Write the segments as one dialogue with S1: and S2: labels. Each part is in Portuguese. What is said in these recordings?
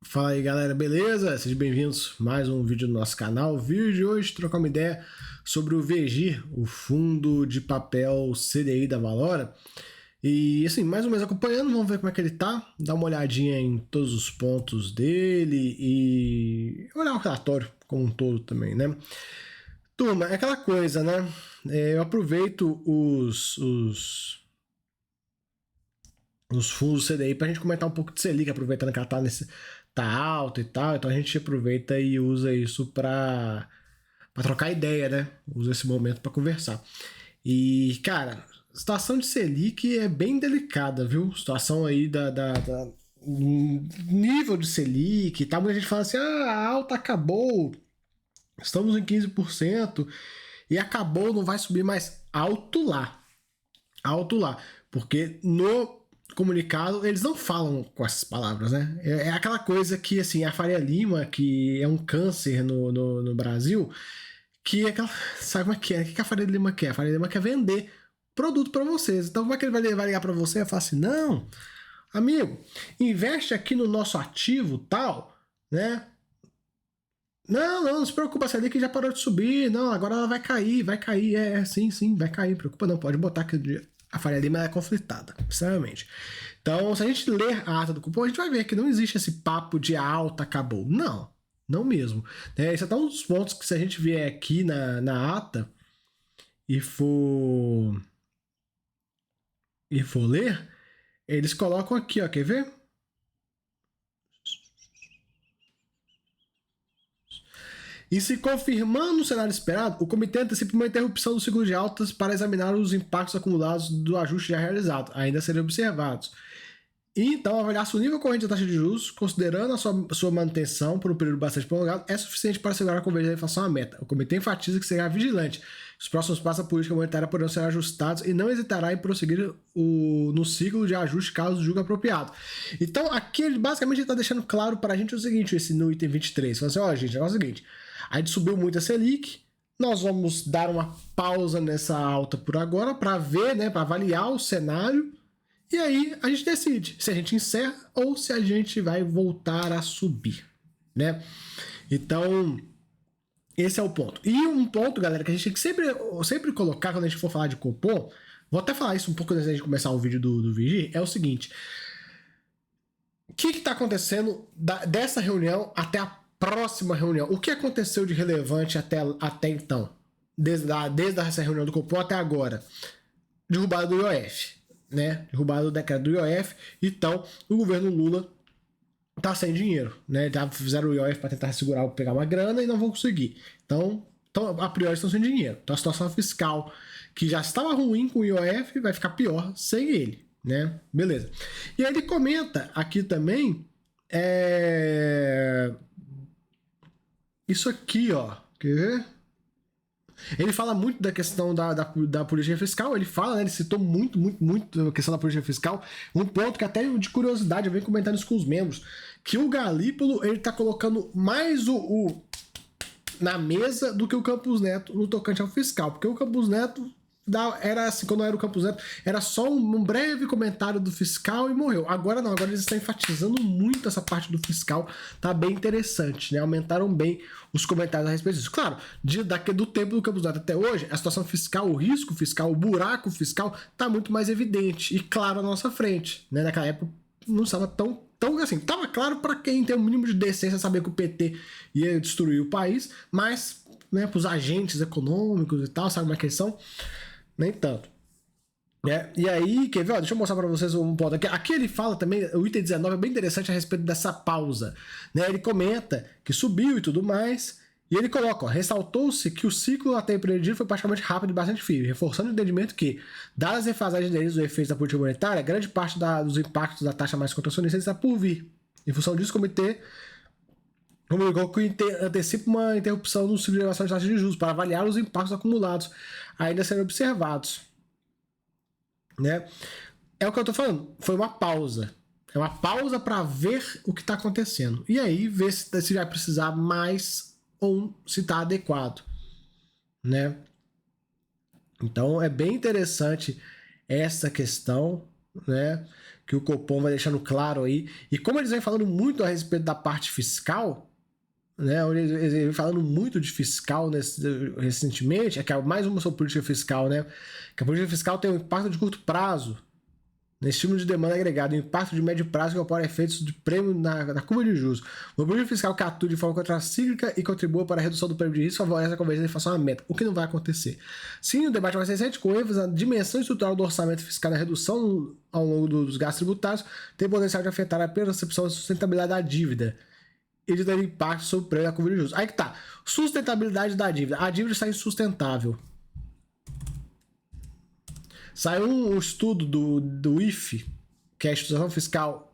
S1: Fala aí galera, beleza? Sejam bem-vindos a mais um vídeo do nosso canal. O vídeo de hoje trocar uma ideia sobre o VGIR, o fundo de papel CDI da Valora. E assim, mais ou menos acompanhando, vamos ver como é que ele tá, dar uma olhadinha em todos os pontos dele e olhar o relatório como um todo também, né? Turma, é aquela coisa, né? Eu aproveito os fundos CDI para a gente comentar um pouco de Selic, aproveitando que ela tá alta e tal, então a gente aproveita e usa isso para trocar ideia, né? Usa esse momento para conversar. E, cara, a situação de Selic é bem delicada, viu? Situação aí da nível de Selic, tá? Muita gente fala assim, a alta acabou, estamos em 15% e acabou, não vai subir mais. Alto lá, porque no comunicado eles não falam com essas palavras, né? É aquela coisa que, assim, a Faria Lima, que é um câncer no Brasil, que é aquela. Sabe como é que é? O que a Faria Lima quer? A Faria Lima quer vender produto para vocês. Então, como é que ele vai ligar para você e falar assim: não, amigo, investe aqui no nosso ativo tal, né? Não se preocupa, essa ali que já parou de subir. Não, agora ela vai cair. Sim, vai cair. Preocupa não, pode botar que a Faria Lima é conflitada, extremamente. Então, se a gente ler a ata do cupom, a gente vai ver que não existe esse papo de alta acabou. Não mesmo. Esse é até um dos pontos que, se a gente vier aqui na ata e for ler, eles colocam aqui, ó, quer ver? E se confirmando o cenário esperado, o comitê antecipa uma interrupção do ciclo de altas para examinar os impactos acumulados do ajuste já realizado, ainda serem observados. E então, avaliar se o nível corrente da taxa de juros, considerando a sua manutenção por um período bastante prolongado, é suficiente para assegurar a convergência da inflação à meta. O comitê enfatiza que será vigilante. Os próximos passos da política monetária poderão ser ajustados e não hesitará em prosseguir no ciclo de ajuste caso julgue apropriado. Então, aqui ele basicamente está deixando claro para a gente o seguinte, no item 23. Fala assim, gente, é o seguinte, a gente subiu muito a Selic, nós vamos dar uma pausa nessa alta por agora para ver, né, para avaliar o cenário. E aí a gente decide se a gente encerra ou se a gente vai voltar a subir, né? Então, esse é o ponto. E um ponto, galera, que a gente tem que sempre colocar quando a gente for falar de cupom, vou até falar isso um pouco antes da gente começar o vídeo do Vigir, é o seguinte. O que está acontecendo dessa reunião até a próxima reunião? O que aconteceu de relevante até então? Desde essa reunião do cupom até agora? Derrubada do IOF. Né, derrubado o decreto do IOF, então o governo Lula tá sem dinheiro, né? Já fizeram o IOF para tentar segurar, pegar uma grana e não vão conseguir. Então a priori estão sem dinheiro. Então a situação fiscal que já estava ruim com o IOF vai ficar pior sem ele, né? Beleza. E aí ele comenta aqui também isso aqui, ó. Quer ver? Ele fala muito da questão da política fiscal, ele fala, né, ele citou muito a questão da política fiscal, um ponto que até de curiosidade, eu venho comentando isso com os membros, que o Galípolo, ele tá colocando mais o na mesa do que o Campos Neto no tocante ao fiscal, porque o Campos Neto era assim, quando era o Campos Neto, era só um breve comentário do fiscal e morreu. Agora não, agora eles estão enfatizando muito essa parte do fiscal, tá bem interessante, né? Aumentaram bem os comentários a respeito disso. Claro, do tempo do Campos Neto até hoje, a situação fiscal, o risco fiscal, o buraco fiscal tá muito mais evidente e claro à nossa frente, né? Naquela época não estava tão assim, tava claro para quem tem o mínimo de decência saber que o PT ia destruir o país, mas, né, para os agentes econômicos e tal, sabe como é que eles são? Nem tanto. E aí, quer ver? Deixa eu mostrar para vocês um ponto aqui. Aqui ele fala também, o item 19 é bem interessante a respeito dessa pausa. Né? Ele comenta que subiu e tudo mais, e ele coloca, ressaltou-se que o ciclo até empreendido foi praticamente rápido e bastante firme, reforçando o entendimento que, dadas as defasagens deles do efeito da política monetária, grande parte dos impactos da taxa mais contracionista está por vir. Em função disso, o comitê comunicou que antecipa uma interrupção no ciclo de elevação de taxa de juros para avaliar os impactos acumulados ainda serem observados. Né? É o que eu estou falando, foi uma pausa. É uma pausa para ver o que está acontecendo. E aí ver se vai precisar mais ou se está adequado. Né? Então é bem interessante essa questão, né? que o Copom vai deixando claro aí. E como eles vêm falando muito a respeito da parte fiscal, né? Eles vêm falando muito de fiscal recentemente, é que é mais uma sobre política fiscal, né? Que a política fiscal tem um impacto de curto prazo, no estímulo de demanda agregado, o impacto de médio prazo que opera efeitos de prêmio na curva de juros. Uma política fiscal que atua de forma contracíclica e contribua para a redução do prêmio de risco favorece a convergência da inflação à meta, o que não vai acontecer. Sim, o debate mais recente, com ênfase na dimensão estrutural do orçamento fiscal e na redução ao longo dos gastos tributários, tem potencial de afetar a percepção e sustentabilidade da dívida e de ter impacto sobre o prêmio da curva de juros. Aí que tá, sustentabilidade da dívida. A dívida está insustentável. Saiu um estudo do IFE, que é a Instituição Fiscal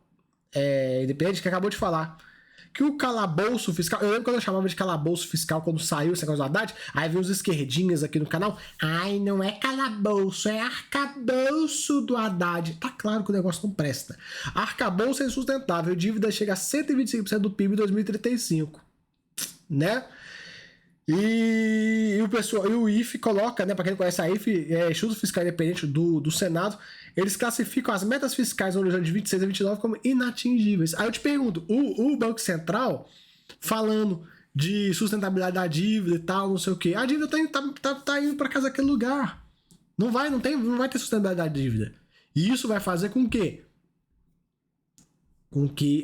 S1: Independente, que acabou de falar que o calabouço fiscal... Eu lembro quando eu chamava de calabouço fiscal quando saiu esse negócio do Haddad, aí veio uns esquerdinhas aqui no canal. Ai, não é calabouço, é arcabouço do Haddad. Tá claro que o negócio não presta. Arcabouço é insustentável, dívida chega a 125% do PIB em 2035. Né? E o IFE coloca, né, para quem não conhece a IFE, Instituto Fiscal Independente do Senado, eles classificam as metas fiscais no horizonte de 26 a 29 como inatingíveis. Aí eu te pergunto, o Banco Central falando de sustentabilidade da dívida e tal, não sei o quê, a dívida tá indo para casa daquele lugar. Não vai ter sustentabilidade da dívida. E isso vai fazer com que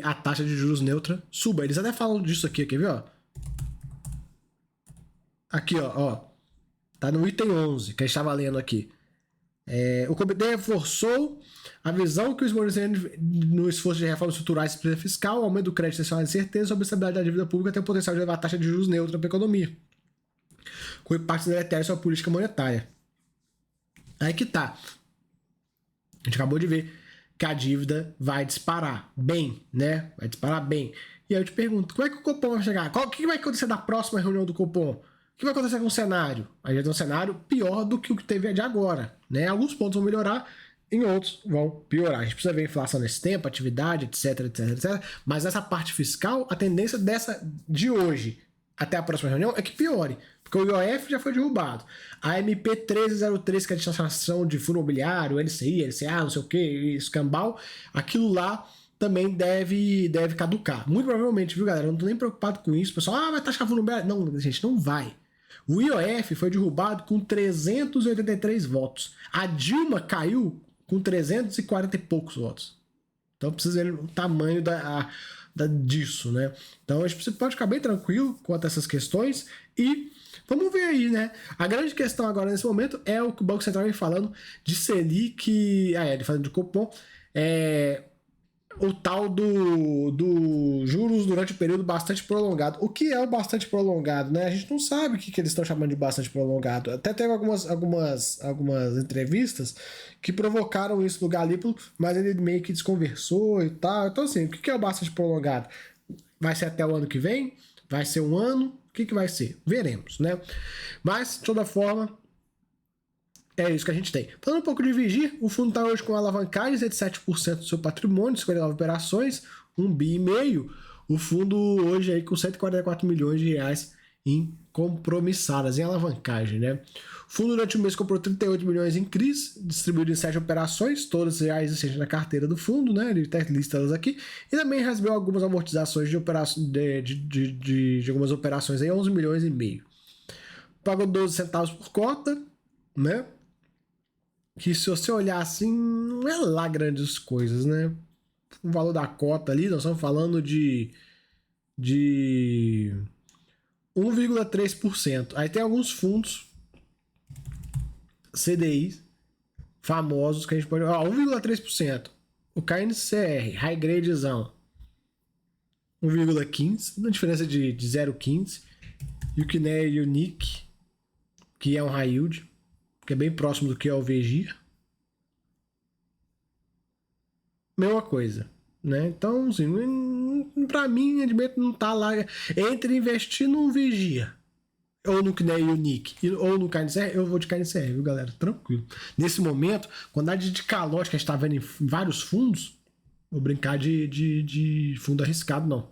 S1: a taxa de juros neutra suba. Eles até falam disso aqui, quer ver, ó? Aqui, ó. Tá no item 11, que a gente estava lendo aqui. O comitê reforçou a visão que os movimentos no esforço de reformas estruturais e fiscal, o aumento do crédito e a incerteza sobre a estabilidade da dívida pública tem o potencial de levar a taxa de juros neutra para a economia, com impactos deletérios sobre a política monetária. Aí que tá. A gente acabou de ver que a dívida vai disparar bem, né? Vai disparar bem. E aí eu te pergunto, como é que o Copom vai chegar? O que vai acontecer na próxima reunião do Copom? O que vai acontecer com o cenário? A gente vai ter um cenário pior do que o que teve de agora, né? Alguns pontos vão melhorar, em outros vão piorar. A gente precisa ver a inflação nesse tempo, atividade, etc, etc, etc. Mas essa parte fiscal, a tendência de hoje até a próxima reunião é que piore. Porque o IOF já foi derrubado. A MP 1303, que é a destinação de fundo imobiliário, LCI, LCA, não sei o que, escambau, aquilo lá também deve caducar. Muito provavelmente, viu, galera? Eu não tô nem preocupado com isso. O pessoal, vai taxar fundo imobiliário. Não, gente, não vai. O IOF foi derrubado com 383 votos. A Dilma caiu com 340 e poucos votos. Então precisa ver o tamanho disso, né? Então a gente pode ficar bem tranquilo quanto a essas questões e vamos ver aí, né? A grande questão agora nesse momento é o que o Banco Central vem falando de Selic, ele falando de Copom, o tal do juros durante um período bastante prolongado. O que é o bastante prolongado, né? A gente não sabe o que eles estão chamando de bastante prolongado. Até teve algumas entrevistas que provocaram isso no Galípolo, mas ele meio que desconversou e tal. Então, assim, o que é o bastante prolongado? Vai ser até o ano que vem? Vai ser um ano? O que vai ser? Veremos, né? Mas, de toda forma, é isso que a gente tem. Falando um pouco de Vigir, o fundo está hoje com alavancagem de 7% do seu patrimônio, 59 operações, 1,5 bi. O fundo hoje aí com 144 milhões de reais em compromissadas, em alavancagem, né? O fundo durante o mês comprou 38 milhões em CRIs, distribuído em 7 operações, todas já existentes na carteira do fundo, né? Ele lista elas aqui. E também recebeu algumas amortizações de algumas operações aí, 11 milhões e meio. Pagou 12 centavos por cota, né? Que se você olhar assim, não é lá grandes coisas, né? O valor da cota ali, nós estamos falando de 1,3%. Aí tem alguns fundos CDIs famosos que a gente pode... 1,3%. O KNCR, High Gradezão, 1,15%, uma diferença de 0,15%. E o KNE Unique, que é um High Yield, que é bem próximo do que é o Vigir. Mesma coisa, né? Então, assim, pra mim, o rendimento não tá lá. Entre investir num Vigir, ou no KNE Unique, ou no KNCR, eu vou de KNCR, viu, galera? Tranquilo. Nesse momento, quantidade de calote que a gente tá vendo em vários fundos, vou brincar de fundo arriscado, não.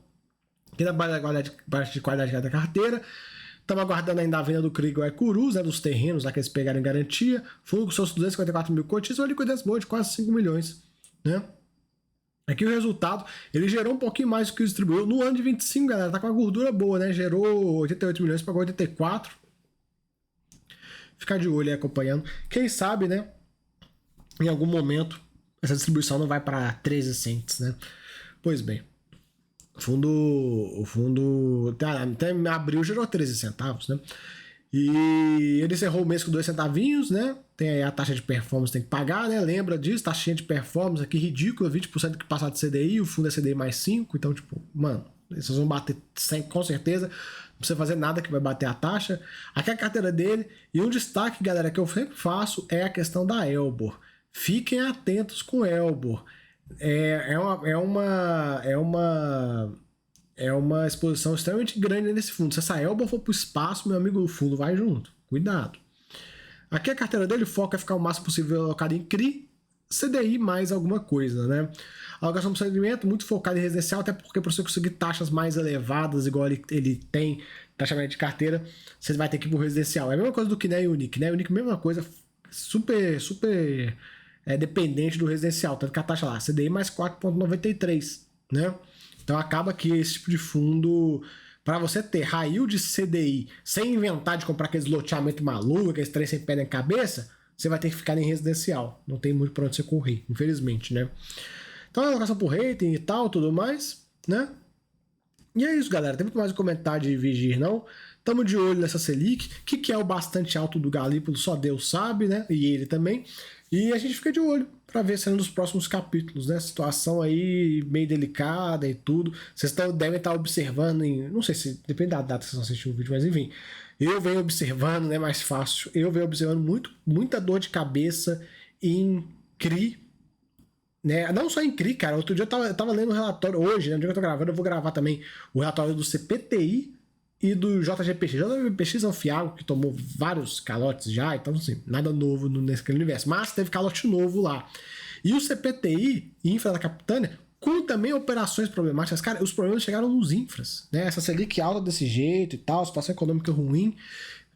S1: Aqui na parte de qualidade da carteira, estamos aguardando ainda a venda do Kriegel Ecurus, né, dos terrenos lá que eles pegaram em garantia. Fundo com seus 254 mil cotistas, uma liquidez boa de quase 5 milhões. Né? Aqui o resultado, ele gerou um pouquinho mais do que distribuiu. No ano de 25, galera, tá com uma gordura boa, né? Gerou 88 milhões, pagou 84. Ficar de olho aí acompanhando. Quem sabe, né? Em algum momento, essa distribuição não vai para 13 cents, né? Pois bem. O fundo até abril gerou 13 centavos, né? E ele encerrou o mês com 2 centavinhos, né? Tem aí a taxa de performance, tem que pagar, né? Lembra disso, taxinha de performance aqui ridícula, 20% que passar de CDI, o fundo é CDI mais 5, então, tipo, mano, vocês vão bater com certeza, não precisa fazer nada que vai bater a taxa. Aqui é a carteira dele, e um destaque, galera, que eu sempre faço é a questão da Elbor. Fiquem atentos com Elbor. É uma exposição extremamente grande nesse fundo. Se essa Elbor for para o espaço, meu amigo, o fundo vai junto. Cuidado. Aqui a carteira dele foca é ficar o máximo possível alocado em CRI, CDI mais alguma coisa, né? A alocação por segmento muito focada em residencial, até porque para você conseguir taxas mais elevadas, igual ele tem, taxamento de carteira, você vai ter que ir pro residencial. É a mesma coisa do que na Unique, né? Unique, mesma coisa, super dependente do residencial, tanto que a taxa lá, CDI mais 4,93, né? Então acaba que esse tipo de fundo, para você ter high yield de CDI sem inventar de comprar aqueles loteamentos malucos, aqueles três sem pé na cabeça, você vai ter que ficar em residencial. Não tem muito para onde você correr, infelizmente, né? Então, a alocação por rating e tal, tudo mais, né? E é isso, galera. Tem muito mais um comentário de Vigir, não? Tamo de olho nessa Selic, que é o bastante alto do Galípolo, só Deus sabe, né? E ele também. E a gente fica de olho para ver se é um dos próximos capítulos, né? Situação aí meio delicada e tudo. Vocês devem estar observando, não sei se depende da data que vocês assistirem o vídeo, mas enfim. Eu venho observando, né? Mais fácil. Eu venho observando muita dor de cabeça em CRI, né? Não só em CRI, cara. Outro dia eu tava lendo o relatório, hoje, né? No dia que eu tô gravando, eu vou gravar também o relatório do CPTI e do JGPX. JGPX é um fiago que tomou vários calotes já, então assim, nada novo nesse universo. Mas teve calote novo lá. E o CPTI, Infra da Capitânia, com também operações problemáticas. Cara, os problemas chegaram nos infras, né? Essa Selic alta desse jeito e tal, situação econômica ruim,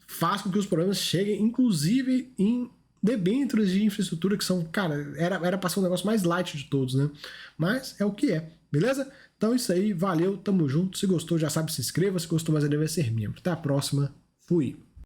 S1: faz com que os problemas cheguem, inclusive em debêntures de infraestrutura que são, cara, era pra ser um negócio mais light de todos, né? Mas é o que é, beleza? Então é isso aí, valeu, tamo junto. Se gostou, já sabe, se inscreva. Se gostou mais ainda, vai ser membro. Até a próxima, fui!